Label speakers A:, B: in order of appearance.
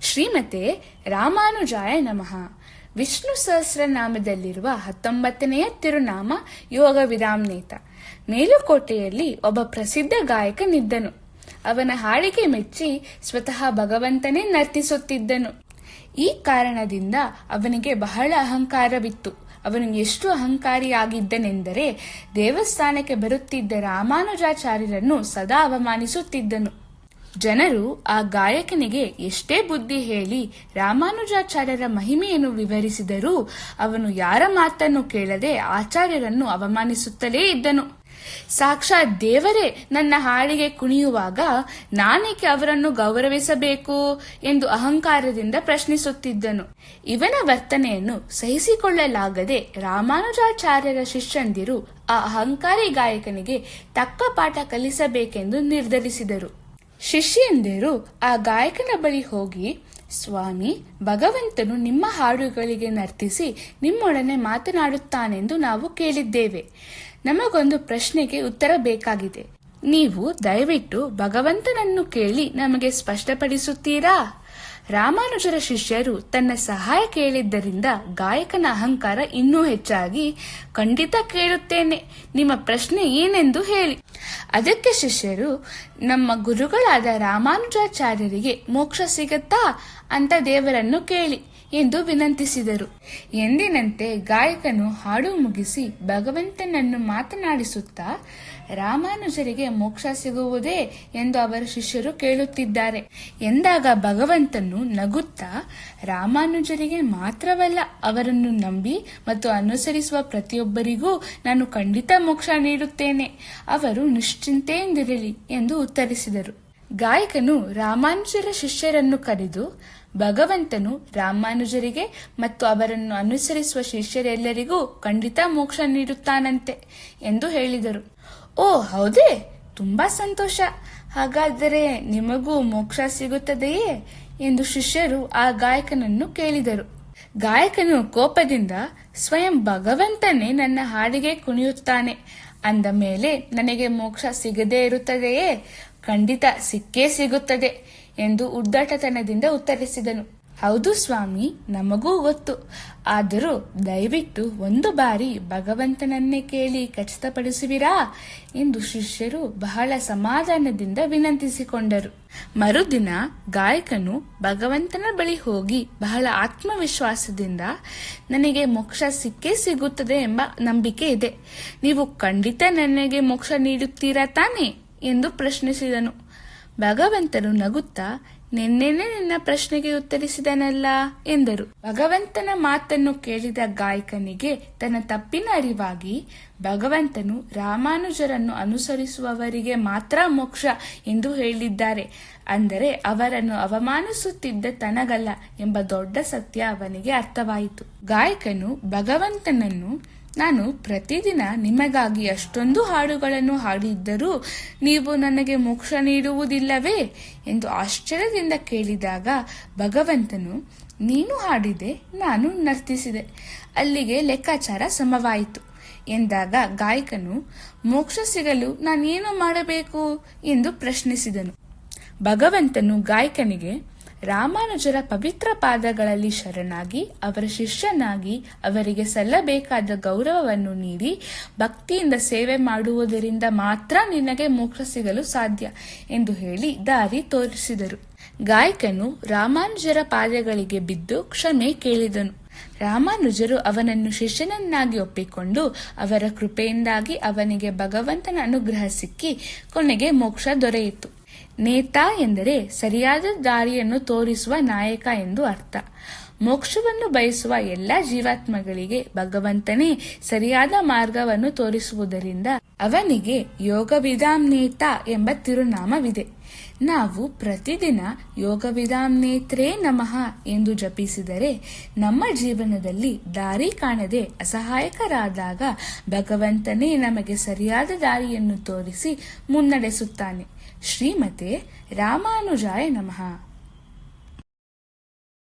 A: ಶ್ರೀಮತೆ ರಾಮಾನುಜಾಯ ನಮಃ. ವಿಷ್ಣು ಸಹಸ್ರನಾಮದಲ್ಲಿರುವ 19ನೆಯ ತಿರುನಾಮ ಯೋಗ ವಿರಾಮ್ನೇತ. ಮೇಲುಕೋಟೆಯಲ್ಲಿ ಒಬ್ಬ ಪ್ರಸಿದ್ಧ ಗಾಯಕನಿದ್ದನು. ಅವನ ಹಾಡಿಗೆ ಮೆಚ್ಚಿ ಸ್ವತಃ ಭಗವಂತನೇ ನರ್ತಿಸುತ್ತಿದ್ದನು. ಈ ಕಾರಣದಿಂದ ಅವನಿಗೆ ಬಹಳ ಅಹಂಕಾರವಿತ್ತು. ಅವನು ಎಷ್ಟು ಅಹಂಕಾರಿಯಾಗಿದ್ದನೆಂದರೆ ದೇವಸ್ಥಾನಕ್ಕೆ ಬರುತ್ತಿದ್ದ ರಾಮಾನುಜಾಚಾರ್ಯರನ್ನು ಸದಾ ಅವಮಾನಿಸುತ್ತಿದ್ದನು. ಜನರು ಆ ಗಾಯಕನಿಗೆ ಎಷ್ಟೇ ಬುದ್ಧಿ ಹೇಳಿ ರಾಮಾನುಜಾಚಾರ್ಯರ ಮಹಿಮೆಯನ್ನು ವಿವರಿಸಿದರೂ ಅವನು ಯಾರ ಮಾತನ್ನು ಕೇಳದೆ ಆಚಾರ್ಯರನ್ನು ಅವಮಾನಿಸುತ್ತಲೇ ಇದ್ದನು. ಸಾಕ್ಷಾತ್ ದೇವರೇ ನನ್ನ ಹಾಡಿಗೆ ಕುಣಿಯುವಾಗ ನಾನೇಕೆ ಅವರನ್ನು ಗೌರವಿಸಬೇಕು ಎಂದು ಅಹಂಕಾರದಿಂದ ಪ್ರಶ್ನಿಸುತ್ತಿದ್ದನು. ಇವನ ವರ್ತನೆಯನ್ನು ಸಹಿಸಿಕೊಳ್ಳಲಾಗದೆ ರಾಮಾನುಜಾಚಾರ್ಯರ ಶಿಷ್ಯಂದಿರು ಆ ಅಹಂಕಾರಿ ಗಾಯಕನಿಗೆ ತಕ್ಕ ಪಾಠ ಕಲಿಸಬೇಕೆಂದು ನಿರ್ಧರಿಸಿದರು. ಶಿಷ್ಯಂದಿರು ಆ ಗಾಯಕನ ಬಳಿ ಹೋಗಿ, ಸ್ವಾಮಿ, ಭಗವಂತನು ನಿಮ್ಮ ಹಾಡುಗಳಿಗೆ ನರ್ತಿಸಿ ನಿಮ್ಮೊಡನೆ ಮಾತನಾಡುತ್ತಾನೆಂದು ನಾವು ಕೇಳಿದ್ದೇವೆ. ನಮಗೊಂದು ಪ್ರಶ್ನೆಗೆ ಉತ್ತರ ಬೇಕಾಗಿದೆ. ನೀವು ದಯವಿಟ್ಟು ಭಗವಂತನನ್ನು ಕೇಳಿ ನಮಗೆ ಸ್ಪಷ್ಟಪಡಿಸುತ್ತೀರಾ? ರಾಮಾನುಜರ ಶಿಷ್ಯರು ತನ್ನ ಸಹಾಯ ಕೇಳಿದ್ದರಿಂದ ಗಾಯಕನ ಅಹಂಕಾರ ಇನ್ನೂ ಹೆಚ್ಚಾಗಿ, ಖಂಡಿತ ಕೇಳುತ್ತೇನೆ, ನಿಮ್ಮ ಪ್ರಶ್ನೆ ಏನೆಂದು ಹೇಳಿ. ಅದಕ್ಕೆ ಶಿಷ್ಯರು, ನಮ್ಮ ಗುರುಗಳಾದ ರಾಮಾನುಜಾಚಾರ್ಯರಿಗೆ ಮೋಕ್ಷ ಸಿಗತ್ತಾ ಅಂತ ದೇವರನ್ನು ಕೇಳಿ ಎಂದು ವಿನಂತಿಸಿದರು. ಎಂದಿನಂತೆ ಗಾಯಕನು ಹಾಡು ಮುಗಿಸಿ ಭಗವಂತನನ್ನು ಮಾತನಾಡಿಸುತ್ತಾ, ರಾಮಾನುಜರಿಗೆ ಮೋಕ್ಷ ಸಿಗುವುದೇ ಎಂದು ಅವರ ಶಿಷ್ಯರು ಕೇಳುತ್ತಿದ್ದಾರೆ ಎಂದಾಗ ಭಗವಂತನು ನಗುತ್ತಾ, ರಾಮಾನುಜರಿಗೆ ಮಾತ್ರವಲ್ಲ, ಅವರನ್ನು ನಂಬಿ ಮತ್ತು ಅನುಸರಿಸುವ ಪ್ರತಿಯೊಬ್ಬರಿಗೂ ನಾನು ಖಂಡಿತ ಮೋಕ್ಷ ನೀಡುತ್ತೇನೆ, ಅವರು ನಿಶ್ಚಿಂತೆಯಿಂದಿರಲಿ ಎಂದು ಉತ್ತರಿಸಿದರು. ಗಾಯಕನು ರಾಮಾನುಜರ ಶಿಷ್ಯರನ್ನು ಕರೆದು, ಭಗವಂತನು ರಾಮಾನುಜರಿಗೆ ಮತ್ತು ಅವರನ್ನು ಅನುಸರಿಸುವ ಶಿಷ್ಯರೆಲ್ಲರಿಗೂ ಖಂಡಿತ ಮೋಕ್ಷ ನೀಡುತ್ತಾನಂತೆ ಎಂದು ಹೇಳಿದರು. ಓ ಹೌದೇ, ತುಂಬಾ ಸಂತೋಷ, ಹಾಗಾದರೆ ನಿಮಗೂ ಮೋಕ್ಷ ಸಿಗುತ್ತದೆಯೇ ಎಂದು ಶಿಷ್ಯರು ಆ ಗಾಯಕನನ್ನು ಕೇಳಿದರು. ಗಾಯಕನು ಕೋಪದಿಂದ, ಸ್ವಯಂ ಭಗವಂತನೇ ನನ್ನ ಹಾಡಿಗೆ ಕುಣಿಯುತ್ತಾನೆ ಅಂದ ಮೇಲೆ ನನಗೆ ಮೋಕ್ಷ ಸಿಗದೇ ಇರುತ್ತದೆಯೇ? ಖಂಡಿತ ಸಿಕ್ಕೇ ಸಿಗುತ್ತದೆ ಎಂದು ಉದ್ದಟತನದಿಂದ ಉತ್ತರಿಸಿದನು. ಹೌದು ಸ್ವಾಮಿ, ನಮಗೂ ಗೊತ್ತು. ಆದರೂ ದಯವಿಟ್ಟು ಒಂದು ಬಾರಿ ಭಗವಂತನನ್ನೇ ಕೇಳಿ ಖಚಿತಪಡಿಸುವಿರಾ ಎಂದು ಶಿಷ್ಯರು ಬಹಳ ಸಮಾಧಾನದಿಂದ ವಿನಂತಿಸಿಕೊಂಡರು. ಮರುದಿನ ಗಾಯಕನು ಭಗವಂತನ ಬಳಿ ಹೋಗಿ ಬಹಳ ಆತ್ಮವಿಶ್ವಾಸದಿಂದ, ನನಗೆ ಮೋಕ್ಷ ಸಿಕ್ಕೇ ಸಿಗುತ್ತದೆ ಎಂಬ ನಂಬಿಕೆ ಇದೆ, ನೀವು ಖಂಡಿತ ನನಗೆ ಮೋಕ್ಷ ನೀಡುತ್ತೀರಾ ತಾನೇ ಎಂದು ಪ್ರಶ್ನಿಸಿದನು. ಭಗವಂತನು ನಗುತ್ತಾ, ನಿನ್ನೆನೆ ನಿನ್ನ ಪ್ರಶ್ನೆಗೆ ಉತ್ತರಿಸಿದನಲ್ಲ ಎಂದರು. ಭಗವಂತನ ಮಾತನ್ನು ಕೇಳಿದ ಗಾಯಕನಿಗೆ ತನ್ನ ತಪ್ಪಿನ ಅರಿವಾಗಿ, ಭಗವಂತನು ರಾಮಾನುಜರನ್ನು ಅನುಸರಿಸುವವರಿಗೆ ಮಾತ್ರ ಮೋಕ್ಷ ಎಂದು ಹೇಳಿದ್ದಾರೆ, ಅಂದರೆ ಅವರನ್ನು ಅವಮಾನಿಸುತ್ತಿದ್ದ ತನಗಲ್ಲ ಎಂಬ ದೊಡ್ಡ ಸತ್ಯ ಅವನಿಗೆ ಅರ್ಥವಾಯಿತು. ಗಾಯಕನು ಭಗವಂತನನ್ನು, ನಾನು ಪ್ರತಿದಿನ ನಿಮಗಾಗಿ ಅಷ್ಟೊಂದು ಹಾಡುಗಳನ್ನು ಹಾಡಿದ್ದರೂ ನೀವು ನನಗೆ ಮೋಕ್ಷ ನೀಡುವುದಿಲ್ಲವೇ ಎಂದು ಆಶ್ಚರ್ಯದಿಂದ ಕೇಳಿದಾಗ ಭಗವಂತನು, ನೀನು ಹಾಡಿದೆ, ನಾನು ನರ್ತಿಸಿದೆ, ಅಲ್ಲಿಗೆ ಲೆಕ್ಕಾಚಾರ ಸಮವಾಯಿತು ಎಂದಾಗ ಗಾಯಕನು, ಮೋಕ್ಷ ಸಿಗಲು ನಾನೇನು ಮಾಡಬೇಕು ಎಂದು ಪ್ರಶ್ನಿಸಿದನು. ಭಗವಂತನು ಗಾಯಕನಿಗೆ, ರಾಮಾನುಜರ ಪವಿತ್ರ ಪಾದಗಳಲ್ಲಿ ಶರಣಾಗಿ ಅವರ ಶಿಷ್ಯನಾಗಿ ಅವರಿಗೆ ಸಲ್ಲಬೇಕಾದ ಗೌರವವನ್ನು ನೀಡಿ ಭಕ್ತಿಯಿಂದ ಸೇವೆ ಮಾಡುವುದರಿಂದ ಮಾತ್ರ ನಿನಗೆ ಮೋಕ್ಷ ಸಿಗಲು ಸಾಧ್ಯ ಎಂದು ಹೇಳಿ ದಾರಿ ತೋರಿಸಿದರು. ಗಾಯಕನು ರಾಮಾನುಜರ ಪಾದಗಳಿಗೆ ಬಿದ್ದು ಕ್ಷಮೆ ಕೇಳಿದನು. ರಾಮಾನುಜರು ಅವನನ್ನು ಶಿಷ್ಯನನ್ನಾಗಿ ಒಪ್ಪಿಕೊಂಡು ಅವರ ಕೃಪೆಯಿಂದಾಗಿ ಅವನಿಗೆ ಭಗವಂತನ ಅನುಗ್ರಹ ಸಿಕ್ಕಿ ಕೊನೆಗೆ ಮೋಕ್ಷ ದೊರೆಯಿತು. ನೇತ ಎಂದರೆ ಸರಿಯಾದ ದಾರಿಯನ್ನು ತೋರಿಸುವ ನಾಯಕ ಎಂದು ಅರ್ಥ. ಮೋಕ್ಷವನ್ನು ಬಯಸುವ ಎಲ್ಲ ಜೀವಾತ್ಮಗಳಿಗೆ ಭಗವಂತನೇ ಸರಿಯಾದ ಮಾರ್ಗವನ್ನು ತೋರಿಸುವುದರಿಂದ ಅವನಿಗೆ ಯೋಗವಿದಾಮ್ನೇತ ಎಂಬ ತಿರುನಾಮವಿದೆ. ನಾವು ಪ್ರತಿದಿನ ಯೋಗವಿದಾಮ್ನೇತ್ರೇ ನಮಃ ಎಂದು ಜಪಿಸಿದರೆ ನಮ್ಮ ಜೀವನದಲ್ಲಿ ದಾರಿ ಕಾಣದೆ ಅಸಹಾಯಕರಾದಾಗ ಭಗವಂತನೇ ನಮಗೆ ಸರಿಯಾದ ದಾರಿಯನ್ನು ತೋರಿಸಿ ಮುನ್ನಡೆಸುತ್ತಾನೆ. ಶ್ರೀಮತೆ ರಾಮಾನುಜಾಯ ನಮಃ.